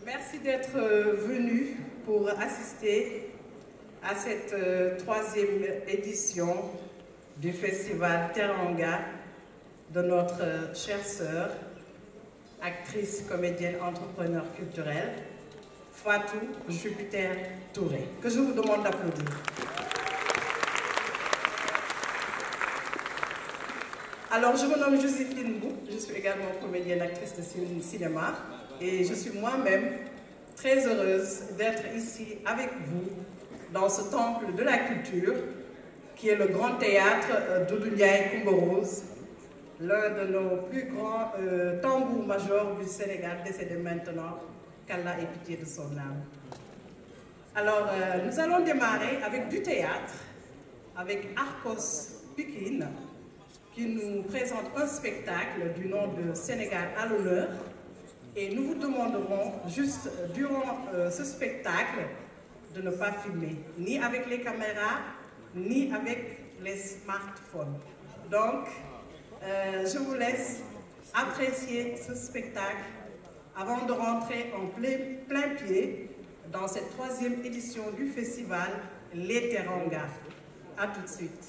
Merci d'être venu pour assister à cette troisième édition du festival Teranga de notre chère sœur, actrice, comédienne, entrepreneur culturel, Fatou Jupiter Touré, que je vous demande d'applaudir. Alors, je me nomme Joséphine Bou, je suis également comédienne, actrice de cinéma, et je suis moi-même très heureuse d'être ici avec vous dans ce temple de la culture qui est le grand théâtre Doudou Ndiaye Coumba Rose, l'un de nos plus grands tambours majors du Sénégal, décédé maintenant, qu'Allah ait pitié de son âme. Alors, nous allons démarrer avec du théâtre, avec Arcos Pikine, qui nous présente un spectacle du nom de Sénégal à l'honneur. Et nous vous demanderons juste durant ce spectacle de ne pas filmer, ni avec les caméras, ni avec les smartphones. Donc, je vous laisse apprécier ce spectacle avant de rentrer en plein pied dans cette troisième édition du festival Les Teranga. À tout de suite.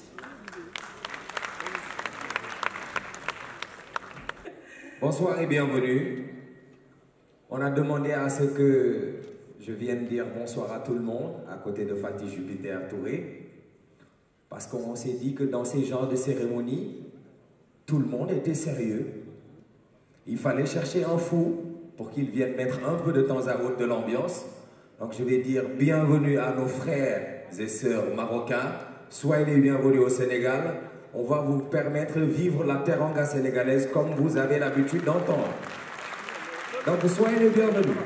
Bonsoir et bienvenue. On a demandé à ce que je vienne dire bonsoir à tout le monde, à côté de Fatou Jupiter Touré, parce qu'on s'est dit que dans ces genres de cérémonies, tout le monde était sérieux. Il fallait chercher un fou pour qu'il vienne mettre un peu de temps à autre de l'ambiance. Donc je vais dire bienvenue à nos frères et sœurs marocains. Soyez les bienvenus au Sénégal. On va vous permettre de vivre la teranga sénégalaise comme vous avez l'habitude d'entendre. Donc soyez les bienvenus.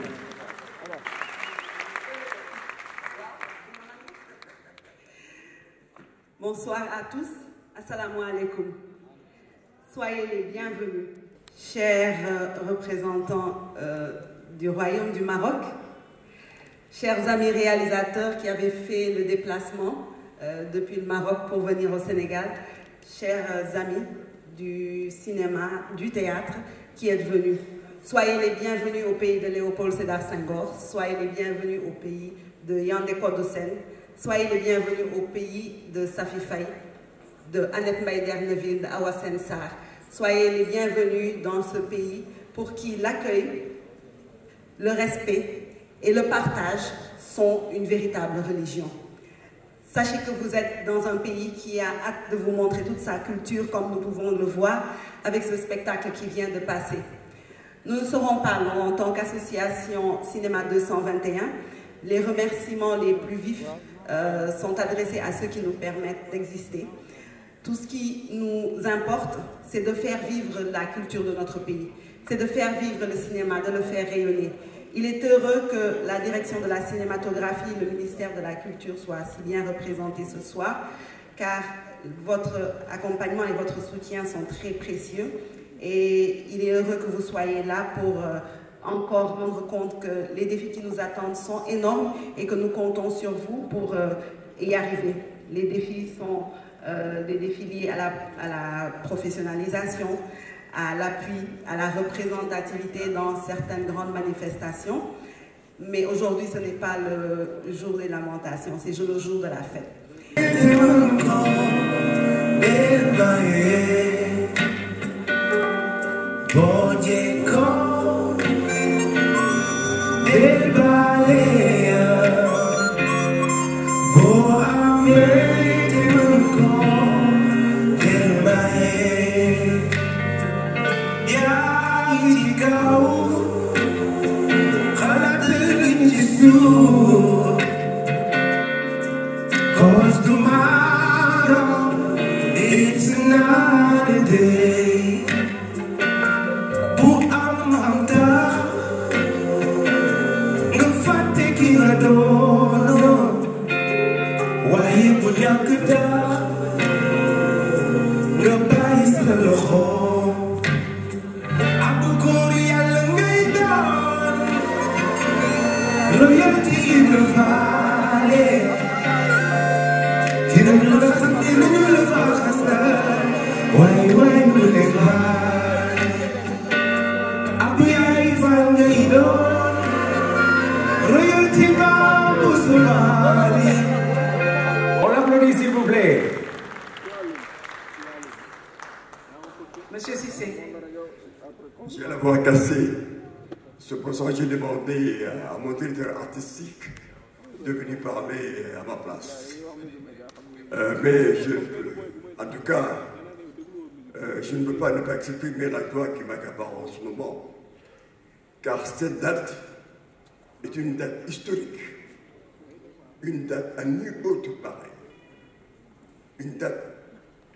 Bonsoir à tous. Assalamu alaikum. Soyez les bienvenus. Chers représentants du Royaume du Maroc, chers amis réalisateurs qui avaient fait le déplacement depuis le Maroc pour venir au Sénégal, chers amis du cinéma, du théâtre qui êtes venus. Soyez les bienvenus au pays de Léopold Sédar Senghor, soyez les bienvenus au pays de Yandé Kodosen, soyez les bienvenus au pays de Safi Faye, de Annette Maïder-Neville, d'Awa Sen Sarr. Soyez les bienvenus dans ce pays pour qui l'accueil, le respect et le partage sont une véritable religion. Sachez que vous êtes dans un pays qui a hâte de vous montrer toute sa culture comme nous pouvons le voir avec ce spectacle qui vient de passer. Nous ne serons pas longs en tant qu'association Cinéma 221. Les remerciements les plus vifs sont adressés à ceux qui nous permettent d'exister. Tout ce qui nous importe, c'est de faire vivre la culture de notre pays. C'est de faire vivre le cinéma, de le faire rayonner. Il est heureux que la direction de la cinématographie, le ministère de la Culture soit si bien représenté ce soir, car votre accompagnement et votre soutien sont très précieux. Et il est heureux que vous soyez là pour encore rendre compte que les défis qui nous attendent sont énormes et que nous comptons sur vous pour y arriver. Les défis sont des défis liés à la professionnalisation, à l'appui, à la représentativité dans certaines grandes manifestations. Mais aujourd'hui, ce n'est pas le jour des lamentations, c'est le jour de la fête. Cause tomorrow it's another day. Bu am tax nga fàtte ki nga doon waaye bu ñàkk tax nga bàyyi sa loxo. Ab góor yàlla ngay doon loyauté nga faale. Dina ñu la xam ne lu ñu la fa xasal waaye waaye mu ne faale. Ab yaay fa ngay doon On l'applaudit s'il vous plaît. Monsieur Cissé. J'ai la voix cassée. Cependant, j'ai demandé à mon directeur artistique de venir parler à ma place. En tout cas, je ne peux pas ne pas exprimer la joie qui m'accapare en ce moment. Car cette date est une date historique. Une date à nul autre pareil. Une date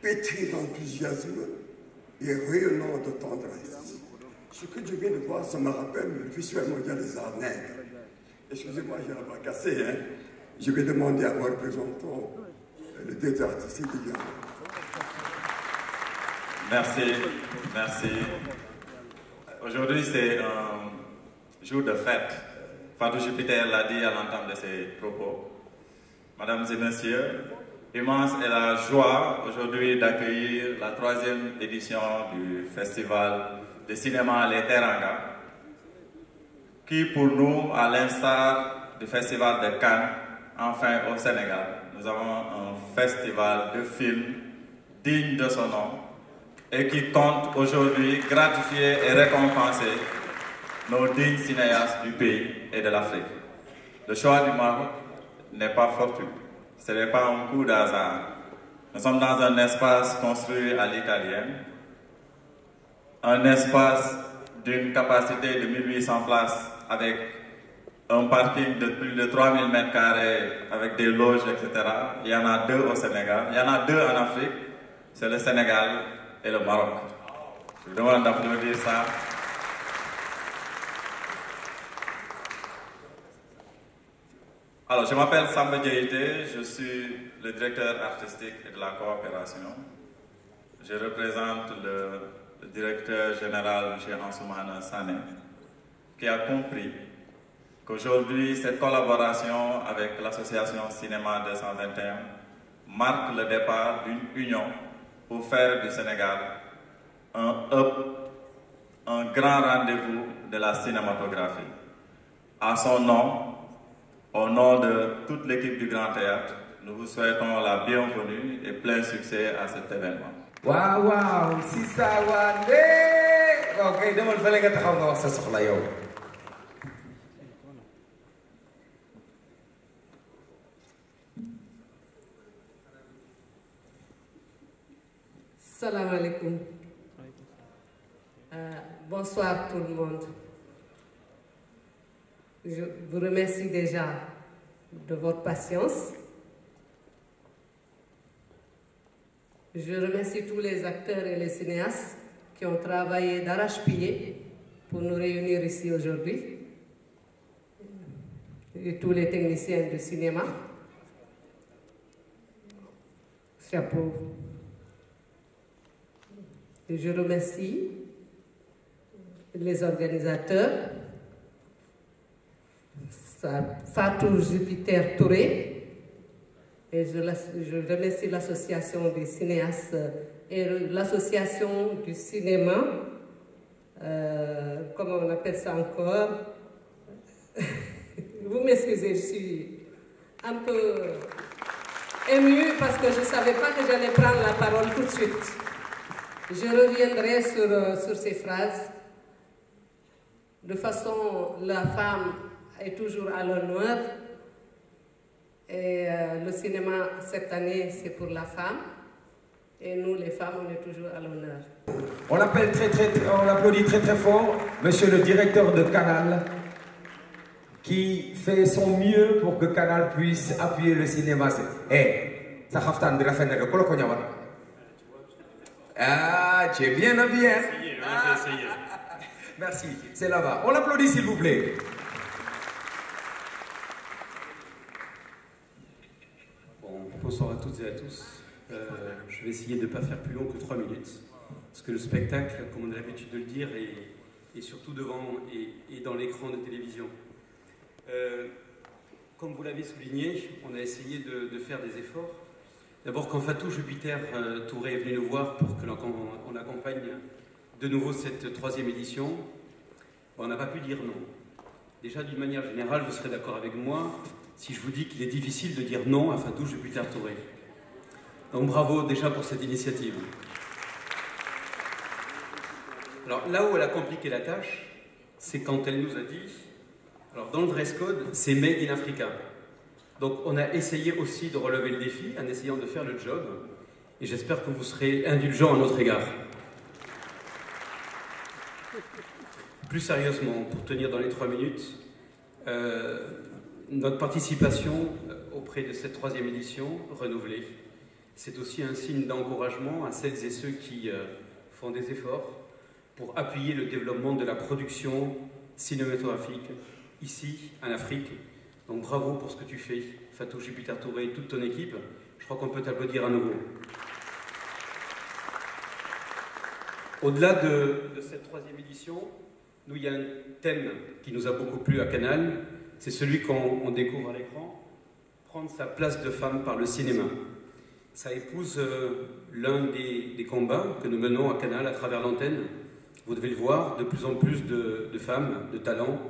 pétrie d'enthousiasme et rayonnant de tendresse. Ce que je viens de voir, ça me rappelle le Festival mondial des arts nègres. Excusez-moi, j'ai la voix cassée, hein. Je vais demander à mon représentant, le directeur artistique de Diane. Merci, merci. Aujourd'hui, c'est un jour de fête. Fatou Jupiter l'a dit à l'entame de ses propos. Mesdames et messieurs, immense est la joie aujourd'hui d'accueillir la 3e édition du Festival de cinéma Les Teranga, qui pour nous, à l'instar du Festival de Cannes, enfin au Sénégal, nous avons un festival de films digne de son nom et qui compte aujourd'hui gratifier et récompenser nos dignes cinéastes du pays et de l'Afrique. Le choix du Maroc n'est pas fortuit, ce n'est pas un coup d'hasard. Nous sommes dans un espace construit à l'italienne, un espace d'une capacité de 1800 places avec un parking de plus de 3000 m², avec des loges, etc. Il y en a 2 au Sénégal, il y en a 2 en Afrique, c'est le Sénégal et le Maroc. Je vous demande d'applaudir ça. Alors, je m'appelle Samba Diaité, je suis le directeur artistique et de la coopération. Je représente le directeur général, M. Ansoumana Sané, qui a compris qu'aujourd'hui, cette collaboration avec l'association Cinéma 221 marque le départ d'une union pour faire du Sénégal un hub, un grand rendez-vous de la cinématographie. À son nom, au nom de toute l'équipe du Grand Théâtre, nous vous souhaitons la bienvenue et plein succès à cet événement. Waaw waaw Sisa Wande. Ok, demal fële nga taxaw nga wax sa soxla yow. Salam alaikum. Bonsoir tout le monde. Je vous remercie déjà de votre patience. Je remercie tous les acteurs et les cinéastes qui ont travaillé d'arrache-pied pour nous réunir ici aujourd'hui. Et tous les techniciens du cinéma. Chapeau. Et je remercie les organisateurs, Fatou Jupiter Touré, et je remercie l'association des cinéastes et l'association du cinéma, comment on appelle ça encore? Vous m'excusez, je suis un peu émue parce que je ne savais pas que j'allais prendre la parole tout de suite. Je reviendrai sur ces phrases. De façon, la femme est toujours à l'honneur. Et le cinéma, cette année, c'est pour la femme. Et nous, les femmes, on est toujours à l'honneur. On l'applaudit très très fort, monsieur le directeur de Canal, qui fait son mieux pour que Canal puisse appuyer le cinéma. Ça khaftan de la fin de la. Ah, tu es bien habillé. Merci, c'est là-bas. On l'applaudit s'il vous plaît. Bonsoir à toutes et à tous. Je vais essayer de ne pas faire plus long que 3 minutes. Parce que le spectacle, comme on a l'habitude de le dire, est surtout devant et dans l'écran de télévision. Comme vous l'avez souligné, on a essayé de faire des efforts. D'abord, quand Fatou Jupiter Touré est venu nous voir pour que l'on accompagne de nouveau cette 3e édition, on n'a pas pu dire non. Déjà, d'une manière générale, vous serez d'accord avec moi, si je vous dis qu'il est difficile de dire non à Fatou Jupiter Touré. Donc bravo déjà pour cette initiative. Alors là où elle a compliqué la tâche, c'est quand elle nous a dit, alors dans le dress code, c'est Made in Africa. Donc on a essayé aussi de relever le défi en essayant de faire le job, et j'espère que vous serez indulgents à notre égard. Plus sérieusement, pour tenir dans les 3 minutes, notre participation auprès de cette 3e édition renouvelée, c'est aussi un signe d'encouragement à celles et ceux qui font des efforts pour appuyer le développement de la production cinématographique ici, en Afrique. Donc bravo pour ce que tu fais, Fatou Jupiter Touré et toute ton équipe. Je crois qu'on peut t'applaudir à nouveau. Au-delà de cette 3e édition, nous, il y a un thème qui nous a beaucoup plu à Canal, c'est celui qu'on découvre à l'écran, prendre sa place de femme par le cinéma. Ça épouse l'un des combats que nous menons à Canal à travers l'antenne. Vous devez le voir, de plus en plus de femmes, de talents,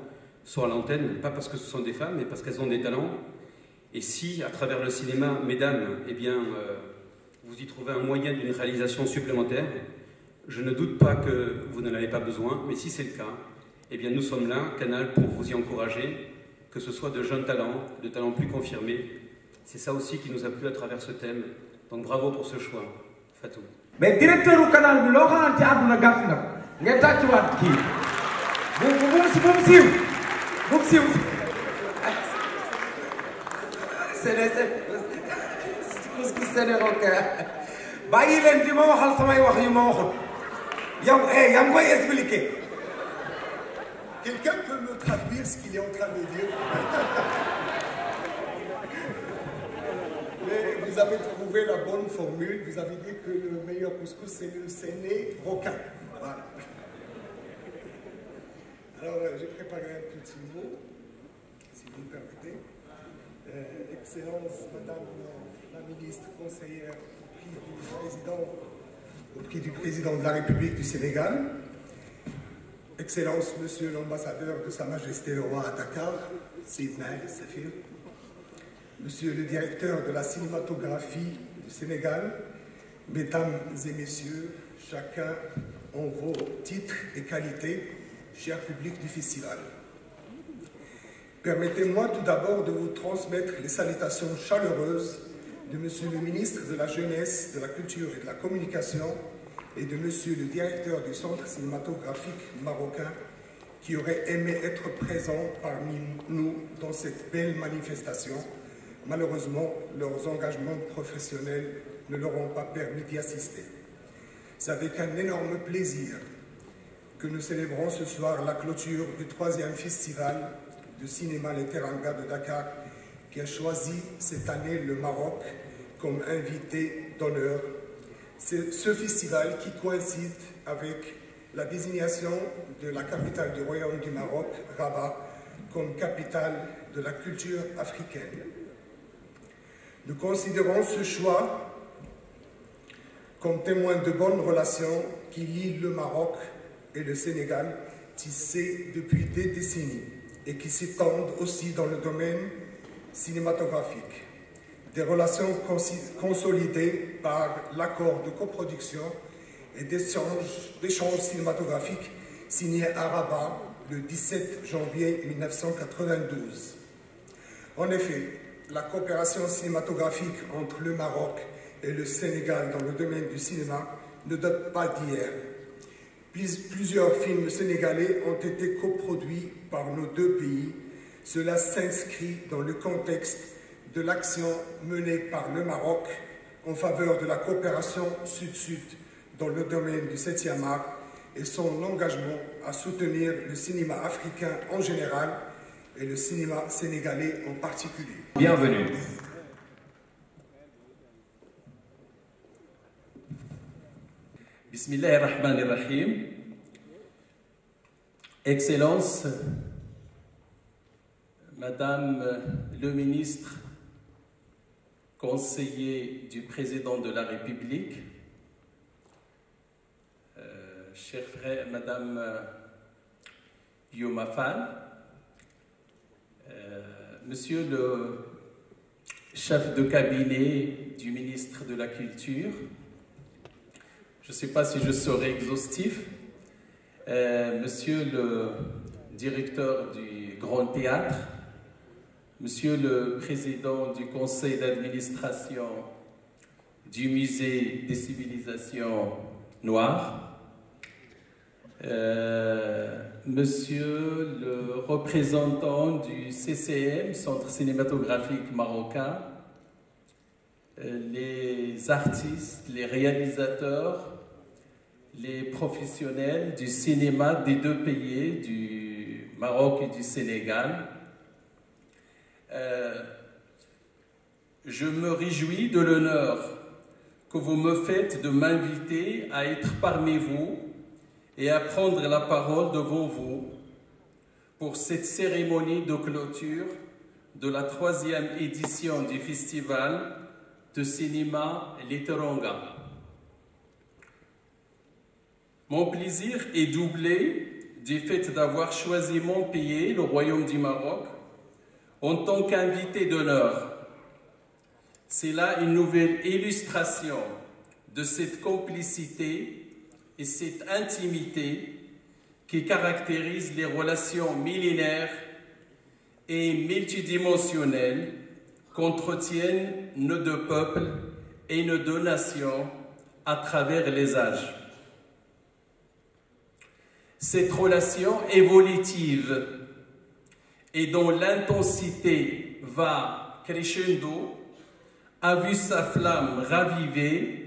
sont à l'antenne, pas parce que ce sont des femmes, mais parce qu'elles ont des talents. Et si, à travers le cinéma, mesdames, eh bien, vous y trouvez un moyen d'une réalisation supplémentaire, je ne doute pas que vous n'en avez pas besoin, mais si c'est le cas, eh bien, nous sommes là, Canal, pour vous y encourager, que ce soit de jeunes talents, de talents plus confirmés. C'est ça aussi qui nous a plu à travers ce thème. Donc bravo pour ce choix, Fatou. Mais directeur du Canal, vous l'avez c'est le rocker. Bàyyi leen di ma waxal samay wax yu ma waxul. Yow yaa ngi koy expliquer. Quelqu'un peut me traduire ce qu'il est en train de dire? Mais vous avez trouvé la bonne formule. Vous avez dit que le meilleur couscous, c'est le séné roquin. Voilà. Alors, j'ai préparé un petit mot, si vous me permettez. Excellence, Madame la ministre conseillère au prix du président de la République du Sénégal, Excellence, Monsieur l'ambassadeur de Sa Majesté le Roi à Dakar, Sidna Safir, Monsieur le directeur de la cinématographie du Sénégal, Mesdames et Messieurs, chacun en vos titres et qualités, cher public du festival. Permettez-moi tout d'abord de vous transmettre les salutations chaleureuses de Monsieur le ministre de la Jeunesse, de la Culture et de la Communication et de Monsieur le directeur du Centre cinématographique marocain qui aurait aimé être présent parmi nous dans cette belle manifestation. Malheureusement, leurs engagements professionnels ne leur ont pas permis d'y assister. C'est avec un énorme plaisir que nous célébrons ce soir la clôture du 3e festival de cinéma Les Teranga de Dakar, qui a choisi cette année le Maroc comme invité d'honneur. C'est ce festival qui coïncide avec la désignation de la capitale du Royaume du Maroc, Rabat, comme capitale de la culture africaine. Nous considérons ce choix comme témoin de bonnes relations qui lient le Maroc et le Sénégal, tissées depuis des décennies et qui s'étendent aussi dans le domaine cinématographique. Des relations consolidées par l'accord de coproduction et d'échange cinématographique signé à Rabat le 17 janvier 1992. En effet, la coopération cinématographique entre le Maroc et le Sénégal dans le domaine du cinéma ne date pas d'hier. Plusieurs films sénégalais ont été coproduits par nos deux pays. Cela s'inscrit dans le contexte de l'action menée par le Maroc en faveur de la coopération sud-sud dans le domaine du 7e art et son engagement à soutenir le cinéma africain en général et le cinéma sénégalais en particulier. Bienvenue. Bismillahirrahmanirrahim. Excellence, Madame le ministre, conseiller du président de la République, chers frères, Madame Youmafan, Monsieur le chef de cabinet du ministre de la Culture, je ne sais pas si je serai exhaustif, Monsieur le directeur du Grand Théâtre, Monsieur le président du conseil d'administration du Musée des civilisations noires, Monsieur le représentant du CCM, Centre cinématographique marocain, les artistes, les réalisateurs, les professionnels du cinéma des deux pays, du Maroc et du Sénégal. Je me réjouis de l'honneur que vous me faites de m'inviter à être parmi vous et à prendre la parole devant vous pour cette cérémonie de clôture de la 3e édition du Festival de cinéma Les Teranga. Mon plaisir est doublé du fait d'avoir choisi mon pays, le Royaume du Maroc, en tant qu'invité d'honneur. C'est là une nouvelle illustration de cette complicité et cette intimité qui caractérise les relations millénaires et multidimensionnelles qu'entretiennent nos deux peuples et nos deux nations à travers les âges. Cette relation évolutive et dont l'intensité va crescendo a vu sa flamme ravivée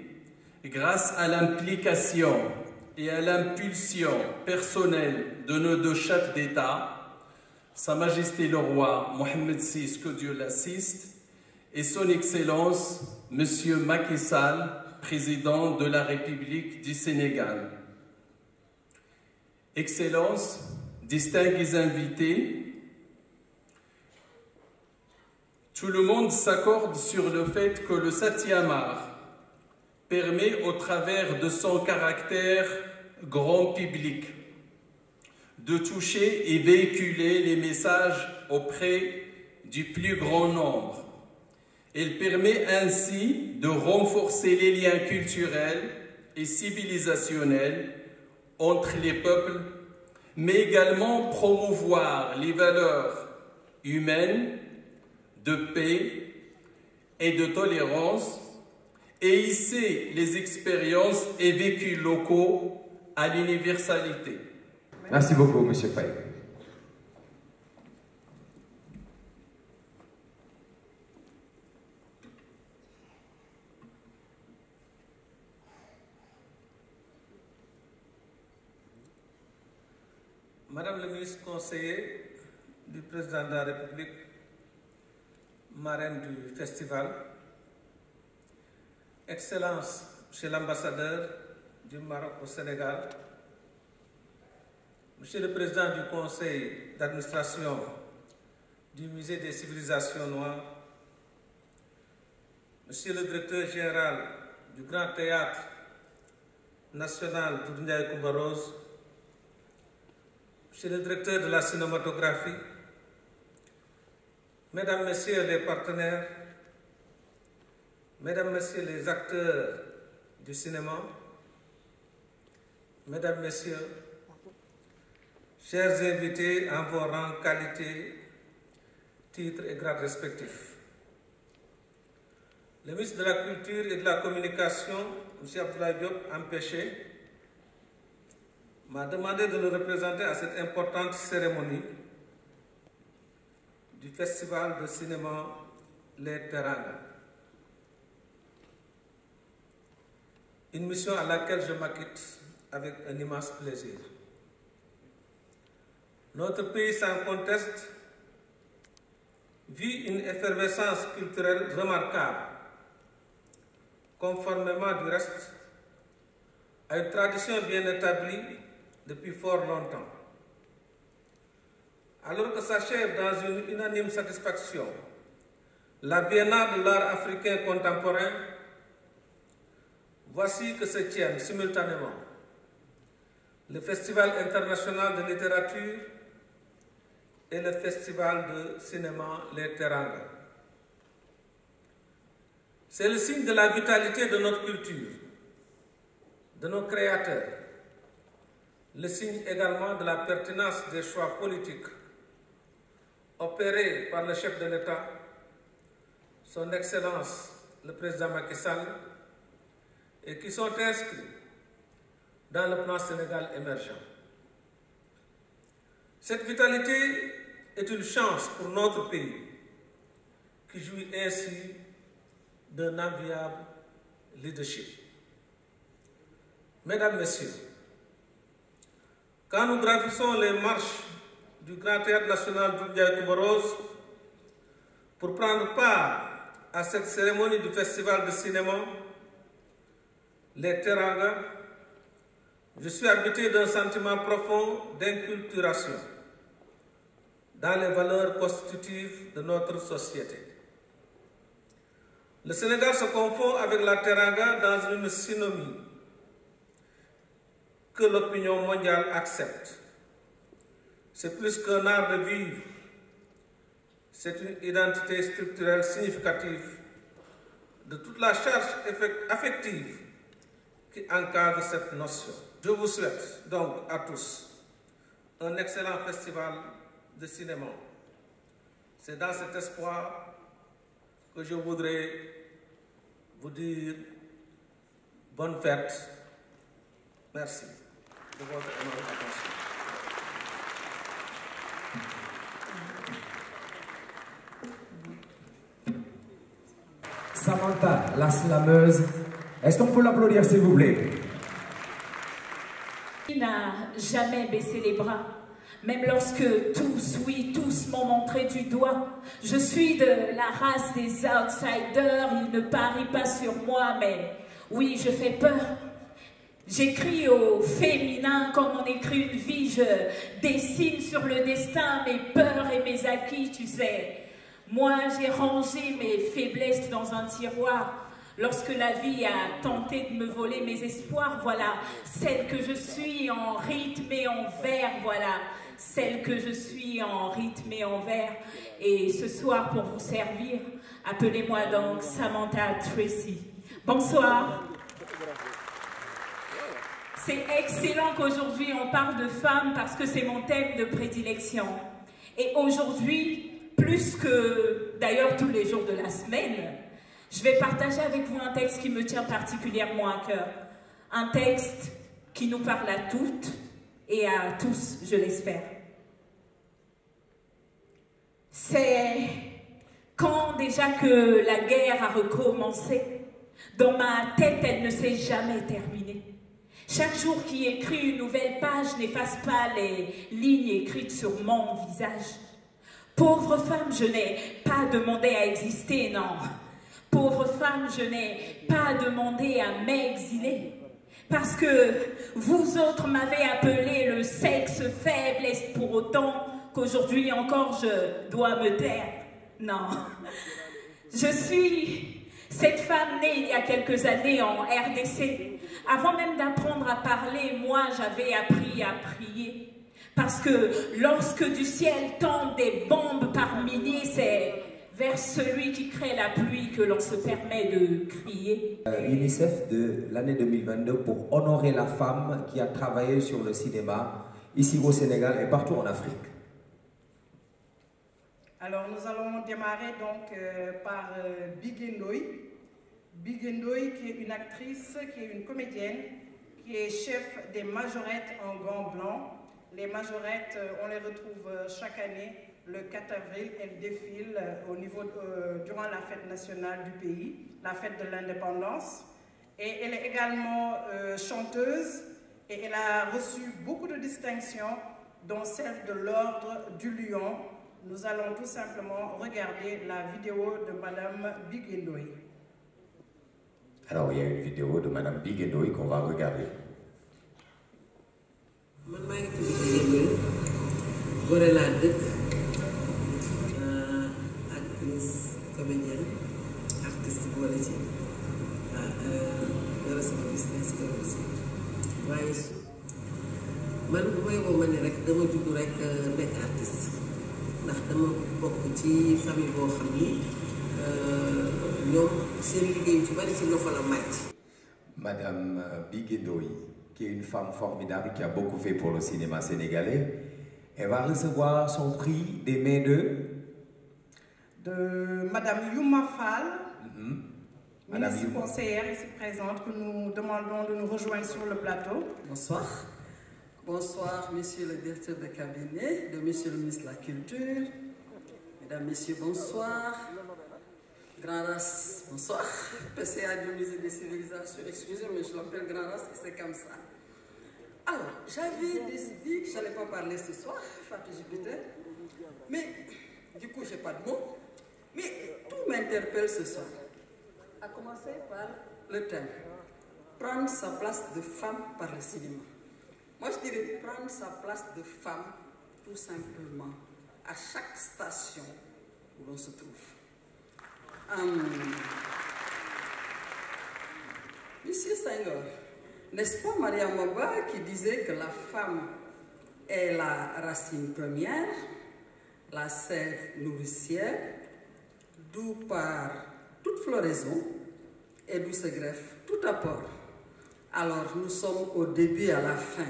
grâce à l'implication et à l'impulsion personnelle de nos deux chefs d'État, Sa Majesté le Roi Mohammed VI, que Dieu l'assiste, et Son Excellence Monsieur Macky Sall, Président de la République du Sénégal. Excellences, distingués invités, tout le monde s'accorde sur le fait que le Satyamar permet, au travers de son caractère grand public, de toucher et véhiculer les messages auprès du plus grand nombre. Il permet ainsi de renforcer les liens culturels et civilisationnels entre les peuples, mais également promouvoir les valeurs humaines de paix et de tolérance et hisser les expériences et vécus locaux à l'universalité. Merci beaucoup, M. Faye. Madame le ministre conseiller du président de la République, marraine du festival, Excellence, Monsieur l'ambassadeur du Maroc au Sénégal, Monsieur le président du conseil d'administration du Musée des civilisations noires, Monsieur le directeur général du Grand Théâtre national Doudou Ndiaye Coumba Rose, Monsieur le directeur de la cinématographie, Mesdames, Messieurs les partenaires, Mesdames, Messieurs les acteurs du cinéma, Mesdames, Messieurs, chers invités en vos rangs, qualités, titres et grades respectifs. Le ministre de la Culture et de la Communication, M. Abdoulaye Diop, empêché, m'a demandé de le représenter à cette importante cérémonie du Festival de cinéma Les Teranga. Une mission à laquelle je m'acquitte avec un immense plaisir. Notre pays, sans conteste, vit une effervescence culturelle remarquable, conformément du reste à une tradition bien établie depuis fort longtemps. Alors que s'achève dans une unanime satisfaction la Biennale de l'art africain contemporain, voici que se tiennent simultanément le Festival international de littérature et le festival de cinéma Les Teranga. C'est le signe de la vitalité de notre culture, de nos créateurs, le signe également de la pertinence des choix politiques opérés par le chef de l'État, son Excellence le Président Macky Sall, et qui sont inscrits dans le plan Sénégal émergent. Cette vitalité est une chance pour notre pays, qui jouit ainsi d'un enviable leadership. Mesdames, Messieurs, quand nous gravissons les marches du Grand Théâtre National Doudou Coumba Rose pour prendre part à cette cérémonie du Festival de cinéma Les Teranga, je suis habité d'un sentiment profond d'inculturation dans les valeurs constitutives de notre société. Le Sénégal se confond avec la Teranga dans une synonyme que l'opinion mondiale accepte. C'est plus qu'un art de vivre, c'est une identité structurelle significative de toute la charge affective qui encadre cette notion. Je vous souhaite donc à tous un excellent festival de cinéma. C'est dans cet espoir que je voudrais vous dire bonne fête. Merci de votre attention. Samantha, la slameuse, est-ce qu'on peut l'applaudir s'il vous plaît? Il n'a jamais baissé les bras, même lorsque tous, oui, tous m'ont montré du doigt. Je suis de la race des outsiders, il ne parie pas sur moi, mais oui, je fais peur. J'écris au féminin comme on écrit une vie, je dessine sur le destin mes peurs et mes acquis, tu sais. Moi, j'ai rangé mes faiblesses dans un tiroir. Lorsque la vie a tenté de me voler mes espoirs, voilà, celle que je suis en rythme et en vers, voilà, celle que je suis en rythme et en vers. Et ce soir, pour vous servir, appelez-moi donc Samantha Tracy. Bonsoir. C'est excellent qu'aujourd'hui on parle de femmes parce que c'est mon thème de prédilection. Et aujourd'hui, plus que d'ailleurs tous les jours de la semaine, je vais partager avec vous un texte qui me tient particulièrement à cœur. Un texte qui nous parle à toutes et à tous, je l'espère. C'est quand déjà que la guerre a recommencé, dans ma tête, elle ne s'est jamais terminée. Chaque jour qui écrit une nouvelle page n'efface pas les lignes écrites sur mon visage. Pauvre femme, je n'ai pas demandé à exister, non. Pauvre femme, je n'ai pas demandé à m'exiler. Parce que vous autres m'avez appelé le sexe faible, est-ce pour autant qu'aujourd'hui encore je dois me taire? Non. Je suis cette femme née il y a quelques années en RDC. Avant même d'apprendre à parler, moi j'avais appris à prier. Parce que lorsque du ciel tombent des bombes par milliers, c'est vers celui qui crée la pluie que l'on se permet de crier. UNICEF de l'année 2022 pour honorer la femme qui a travaillé sur le cinéma ici au Sénégal et partout en Afrique. Alors nous allons démarrer donc par Bigué Ndoye. Bigué Ndoye qui est une actrice, qui est une comédienne, qui est chef des majorettes en gants blancs. Les majorettes, on les retrouve chaque année, le 4 avril, elles défilent au niveau, durant la fête nationale du pays, la fête de l'indépendance. Et elle est également chanteuse et elle a reçu beaucoup de distinctions, dont celle de l'Ordre du Lion. Nous allons tout simplement regarder la vidéo de Madame Bigué Ndoye. Alors, il y a une vidéo de Madame Bigué Ndoye qu'on va regarder. Man maa ngi tudd Bigué Ndoye Gorée laa dëkk actrice comédienne artiste boole ci dara sama business ko aussi waaye man bu may woo ma ne rek dama judd rek nekk artiste bokk ci famille boo xam ni ñoom seen liggéey ci bari ci loxo la màcc. Madame Biguendoy, qui est une femme formidable qui a beaucoup fait pour le cinéma sénégalais, elle va recevoir son prix des mains de Madame Youma Fall, Madame ministre Youma. conseillère ici présente, que nous demandons de nous rejoindre sur le plateau. Bonsoir. Bonsoir, monsieur le directeur de cabinet, de monsieur le ministre de la Culture. Mesdames, messieurs, bonsoir. Grand Race, bonsoir. PCA du musée des civilisations. Excusez, mais je l'appelle Grand Race et c'est comme ça. Alors, j'avais décidé que je n'allais pas parler ce soir, Fatou Jupiter. Mais, du coup, je n'ai pas de mots. Mais tout m'interpelle ce soir. À commencer par le thème. Prendre sa place de femme par le cinéma. Moi, je dirais prendre sa place de femme, tout simplement, à chaque station où l'on se trouve. Monsieur Senghor, n'est-ce pas Maria Moba qui disait que la femme est la racine première, la sève nourricière, d'où part toute floraison et d'où se greffe tout apport. Alors nous sommes au début et à la fin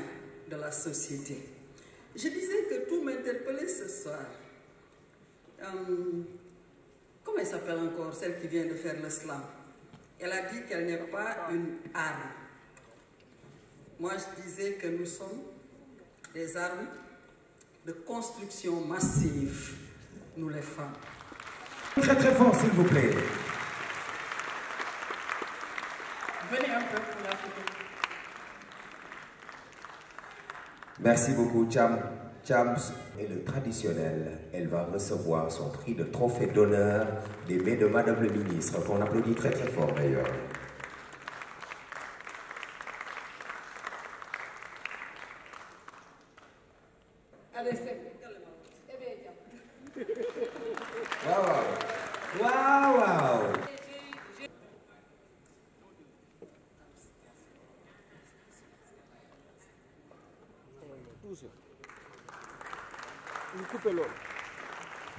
de la société. Je disais que tout m'interpellait ce soir. Comment elle s'appelle encore, celle qui vient de faire le slam? Elle a dit qu'elle n'est pas une arme. Moi, je disais que nous sommes des armes de construction massive, nous les femmes. Très très fort, s'il vous plaît. Venez un peu pour la photo. Merci beaucoup, Cham. Cham est le traditionnel. Elle va recevoir son prix de trophée d'honneur des mains de Madame le ministre, qu'on applaudit très très fort d'ailleurs. Allez, c'est Waouh, waouh, waouh.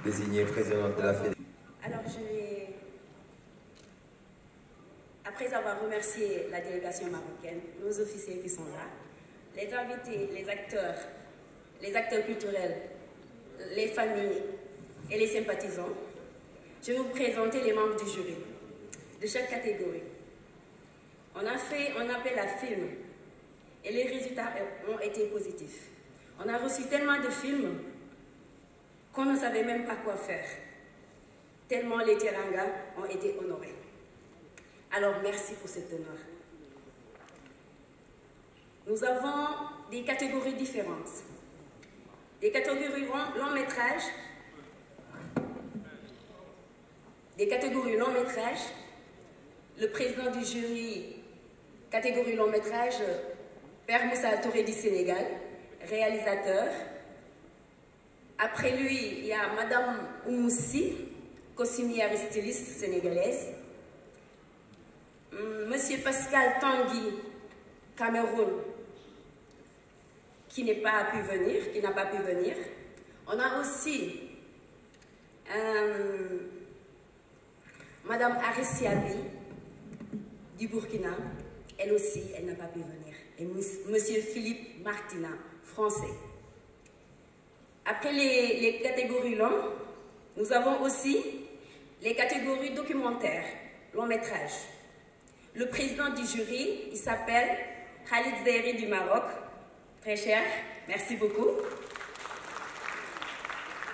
Désignée présidente de la Fédération. Alors, après avoir remercié la délégation marocaine, nos officiers qui sont là, les invités, les acteurs culturels, les familles et les sympathisants, je vais vous présenter les membres du jury de chaque catégorie. On a fait un appel à films et les résultats ont été positifs. On a reçu tellement de films qu'on ne savait même pas quoi faire, tellement les Teranga ont été honorés. Alors merci pour cet honneur. Nous avons des catégories différentes. Des catégories long métrage, le président du jury, catégorie long métrage, Père Moussa Touré du Sénégal, réalisateur. Après lui, il y a Madame Oumoussi, costumière et styliste sénégalaise. Monsieur Pascal Tanguy, Cameroun, qui n'a pas pu venir. On a aussi Madame Arissiabi du Burkina, elle aussi, elle n'a pas pu venir. Et Monsieur Philippe Martina, français. Après les catégories longues, nous avons aussi les catégories documentaires, long métrage. Le président du jury, il s'appelle Khalid Zahiri du Maroc, très cher, merci beaucoup.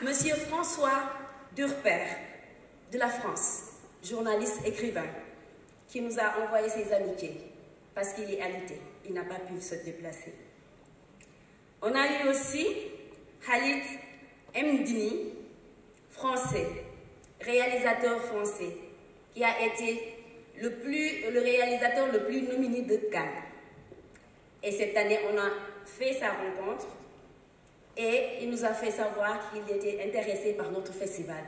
Monsieur François Durper de la France, journaliste écrivain, qui nous a envoyé ses amitiés parce qu'il est alité, il n'a pas pu se déplacer. On a eu aussi Khalid Mdini, français, réalisateur français, qui a été le réalisateur le plus nominé de Cannes. Et cette année, on a fait sa rencontre et il nous a fait savoir qu'il était intéressé par notre festival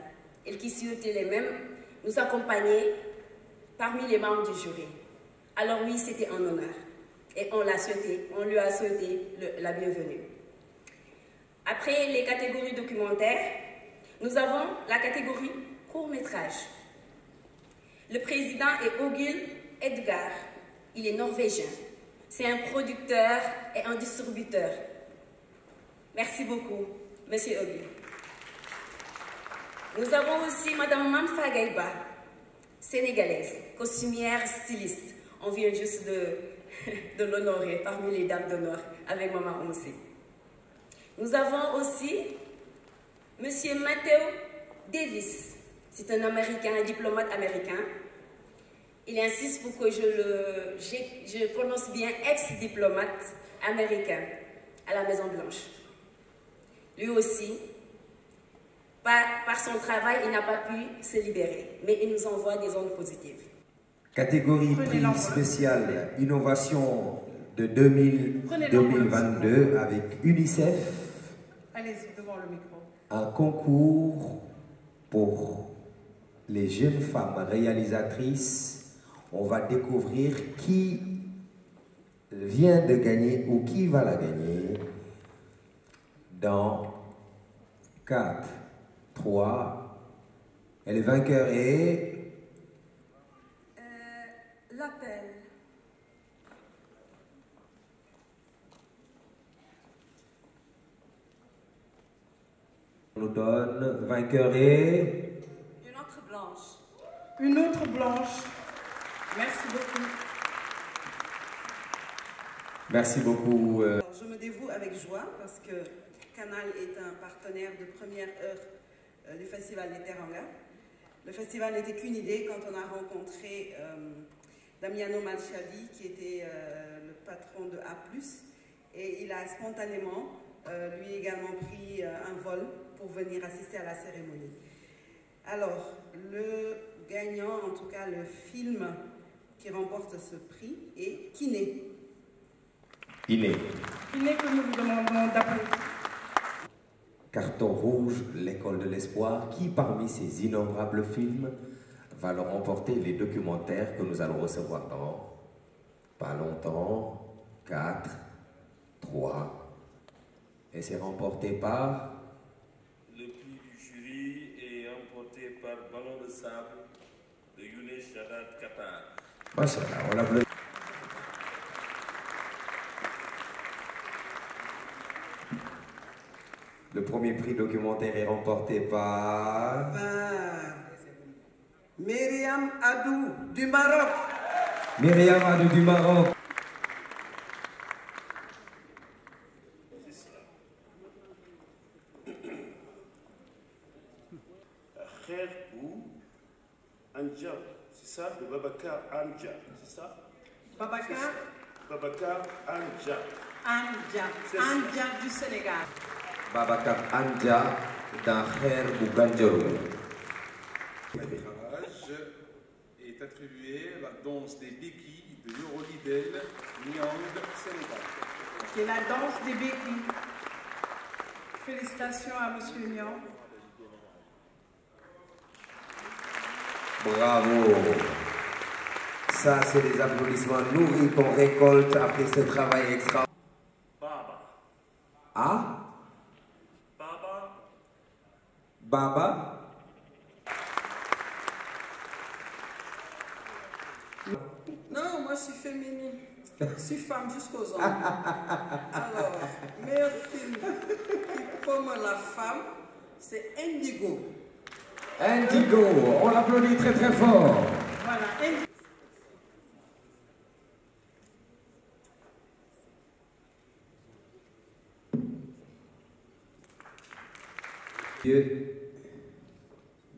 et qu'il souhaitait les mêmes nous accompagner parmi les membres du jury. Alors oui, c'était un honneur et on lui a souhaité la bienvenue. Après les catégories documentaires, Nous avons la catégorie court-métrage. Le président est Ogil Edgar. Il est norvégien. C'est un producteur et un distributeur. Merci beaucoup, Monsieur Ogil. Nous avons aussi Madame Mamfa Gaïba, sénégalaise, costumière, styliste. On vient juste de l'honorer parmi les dames d'honneur avec Maman Omsi. Nous avons aussi Monsieur Matteo Davis. C'est un Américain, un diplomate américain. Il insiste pour que je prononce bien ex-diplomate américain à la Maison-Blanche. Lui aussi, par son travail, il n'a pas pu se libérer, mais il nous envoie des ondes positives. Catégorie prix spécial innovation de 2022 avec UNICEF. Allez-y, devant le micro. Un concours pour les jeunes femmes réalisatrices. On va découvrir qui vient de gagner ou qui va la gagner dans 4, 3. Et le vainqueur est... L'appel. On nous donne vainqueur est... Une autre blanche. Une autre blanche. Merci beaucoup. Merci beaucoup. Alors, je me dévoue avec joie parce que Canal est un partenaire de première heure du Festival des Teranga. Le festival n'était qu'une idée quand on a rencontré Damiano Malchadi, qui était le patron de A+, et il a spontanément, lui également, pris un vol pour venir assister à la cérémonie. Alors, le gagnant, en tout cas le film qui remporte ce prix, est Kiné. Kiné. Kiné que nous vous demandons d'applaudir. Carton rouge, l'école de l'espoir. Qui parmi ces innombrables films va le remporter les documentaires que nous allons recevoir dans pas longtemps? 4, 3. Et c'est remporté par... Le prix du jury est remporté par Ballon de sable de Younes Shaddad Qatar. Machallah, on l'applaudit. Le premier prix documentaire est remporté par... Myriam Adou du Maroc. Myriam Adou du Maroc. Khair Anja, c'est ça, de Babacar Anja, c'est ça? Babacar Babacar Anja. Anja. Anja du Sénégal. Babacar Anja dans Khair Bouganjarou. Le tirage est attribué à la danse des béquilles de Neurodidel, Nyang, Sénégal. C'est la danse des béquilles. Félicitations à M. Niang. Bravo. Ça, c'est des applaudissements nourris qu'on récolte après ce travail extra. Baba. Ah? Baba. Baba? Non, moi je suis féminine. Je suis femme jusqu'aux ongles. Alors, meilleur film qui promeut la femme, c'est Indigo. Indigo, on l'applaudit très très fort. Voilà, Indigo.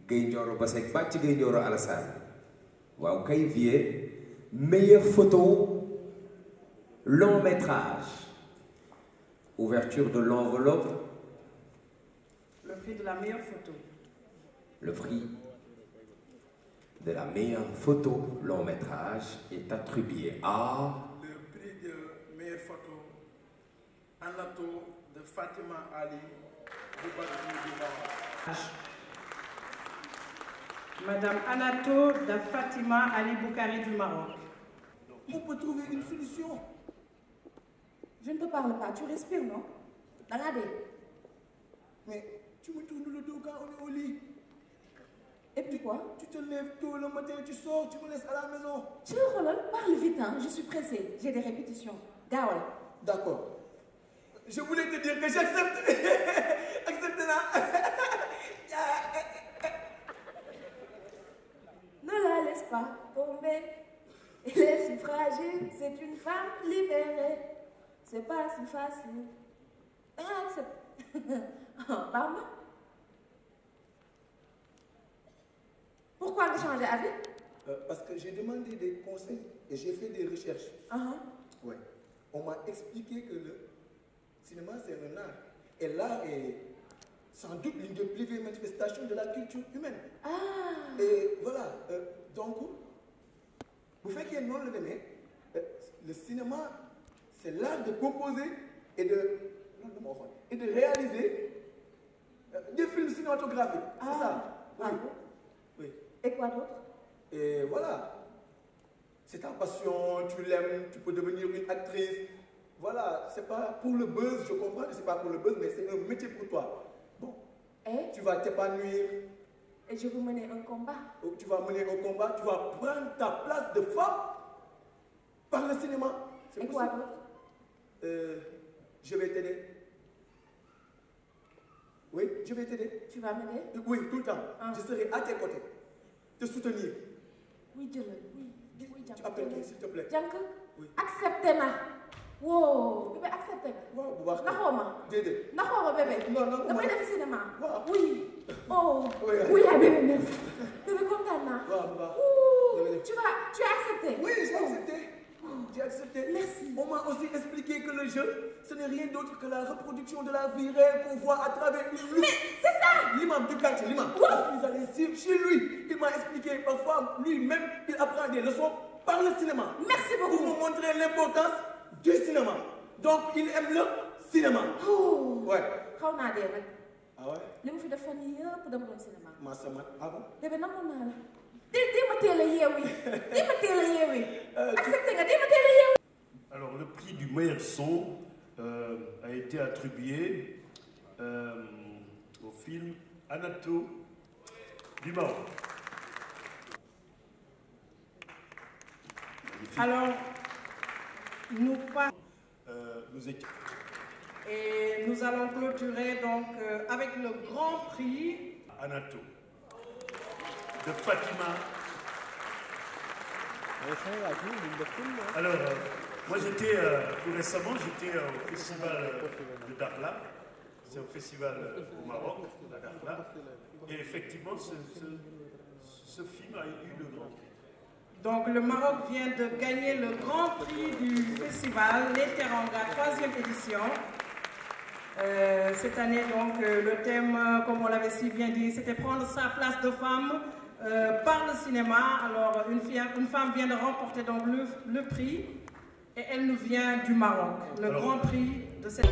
Gayndioro Basek Bàcc Gayndioro Alassane. Waaw kay vie meilleure photo long métrage. Ouverture de l'enveloppe. Le prix de la meilleure photo. Le prix de la meilleure photo long métrage est attribué à... Le prix de meilleure photo, Anato de Fatima Ali, du Maroc. Madame Anato de Fatima Ali Boukari du Maroc. On peut trouver une solution. Je ne te parle pas, tu respires, non? Regardez. Mais Tu me tournes le dos quand on est au lit. Et puis quoi? Tu te lèves tôt le matin, tu sors, tu me laisses à la maison. Tu parle vite, hein. Je suis pressée. J'ai des répétitions. Gawal. D'accord. Je voulais te dire que j'accepte. Accepte là. Ne la laisse pas tomber. Elle est si fragile, c'est une femme libérée. C'est pas si facile. Accepte. Pardon? Pourquoi tu changer d'avis? Parce que j'ai demandé des conseils et j'ai fait des recherches. Ouais. On m'a expliqué que le cinéma c'est un art. Et l'art est sans doute l'une des plus vieilles manifestations de la culture humaine. Et voilà, donc, vous faites qu'il y ait non le demain, le cinéma c'est l'art de composer et de réaliser des films cinématographiques. C'est ça. Oui. Oui. Et quoi d'autre? Et voilà. C'est ta passion, tu l'aimes, tu peux devenir une actrice. Voilà, c'est pas pour le buzz, je comprends que c'est pas pour le buzz, mais c'est un métier pour toi. Bon. Et? Tu vas t'épanouir. Et je vais mener un combat. Tu vas mener un combat, tu vas prendre ta place de femme par le cinéma. Et quoi d'autre? Je vais t'aider. Oui, je vais t'aider. Tu vas m'aider? Oui, tout le temps. Je serai à tes côtés. Te soutenir. Oui, Dieu-le. Oui, tu appelles qui, s'il te plaît? Jank, acceptez-moi. Wow, bébé, acceptez-moi. Wow, bu baax. Naxoo ma. Déedéet. Naxoo ma bébé. Non, non, damay def cinéma. Waaw. Oui. Oh. Oui, Oui, ah, bébé, merci. Bébé, kontaan naa. Waaw, bu baax. Tu as accepté? Oui, j'ai accepté. J'ai accepté. Merci. On m'a aussi expliqué que le jeu, ce n'est rien d'autre que la reproduction de la vie réelle qu'on voit à travers une loupe. Mais c'est ça! L'imam du quartier, l'imam. Je suis allé chez lui. Il m'a expliqué parfois, lui-même, il apprend des leçons par le cinéma. Merci beaucoup. Pour me montrer l'importance du cinéma. Donc, il aime le cinéma. Oh. Ouais. Xaw naa dee nag. Ah ouais? Li mu fi def fan yii yëpp dama doon cinéma. Massamat. Ah bon? Bébé, namoon naa la. Dee ma teel a yeewi. Dee ma teel a yeewi. Accepté nga, dee ma teel a yeewi. Alors, le prix du meilleur son a été attribué au film Anato du Maroc. Alors, nous passons. Nous étions. Et nous allons clôturer donc avec le grand prix. Anato de Fatima. Alors, moi j'étais, tout récemment, j'étais au festival de Dakhla. C'est un festival au Maroc, à Dakhla. Et effectivement, ce film a eu le grand prix. Donc le Maroc vient de gagner le grand prix du festival, les Teranga, 3e édition. Cette année, donc, le thème, comme on l'avait si bien dit, c'était prendre sa place de femme par le cinéma. Alors, une femme vient de remporter donc le prix et elle nous vient du Maroc, le grand prix de cette...